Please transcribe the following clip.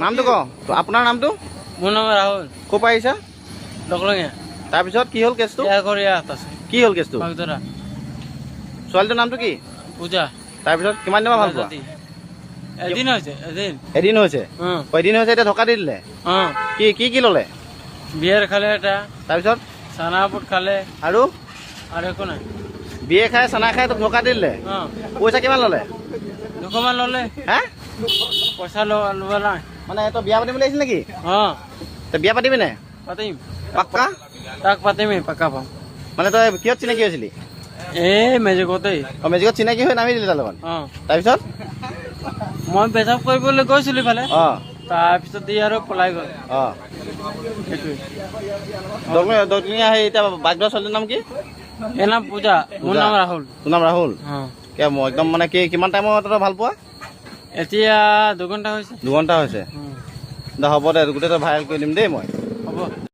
নামটো ক আপোনাৰ নামটো মোৰ নাম ৰাহুল ক'ৰ পৰা আহিছা ডকলঙীয়া তাৰপিছত কি হ'ল কেছটো ইয়াত আছে কি হ'ল কেছটো বাগদৰা ছোৱালীটোৰ নামটো কি পূজা তাৰপিছত কিমান দিনৰ ভাল পোৱা এদিন হৈছে এদিন হৈছে এদিন হৈছে এতিয়া ঢকা দি দিলে কি কি কি ল'লে বিয়েৰ খালে এটা তাৰপিছত চানা বুট খালে আৰু একো নাই বিয়ে খাই চানা খাই তোক ঢকা দি দিলে পইচা কিমান ল'লে 200 মান ল'লে হে পইচা ল'ব নাই মানে তই বিয়া পাতিবলৈ আহিছিল নেকি তই বিয়া পাতিবি নে পাতিম পাক্কা তাক পাতিমেই পাক্কা পাম মানে তই কিহত চিনাকি হৈছিলি এই মেজিকতেই মেজিকত চিনাকি হৈ নামি দিলি তাৰ লগত তাৰপিছত মই পেচাব কৰিবলৈ গৈছিলোঁ ইফালে অঁ তাৰপিছত ই আৰু পলাই গ'ল অঁ সেইটোৱে দক্ষিণীয়া সেই এতিয়া বাগদৰা ছোৱালীৰ নাম কি এই নাম পূজা মোৰ নাম ৰাহুল তোৰ নাম ৰাহুল মই একদম মানে কি কিমান টাইমত তই ভাল পোৱা এতিয়া 2 ঘণ্টা হৈছে 2 ঘণ্টা হৈছে হ'ব দে গোটেইটো ভাইৰেল কৰি দিম দেই মই হ'ব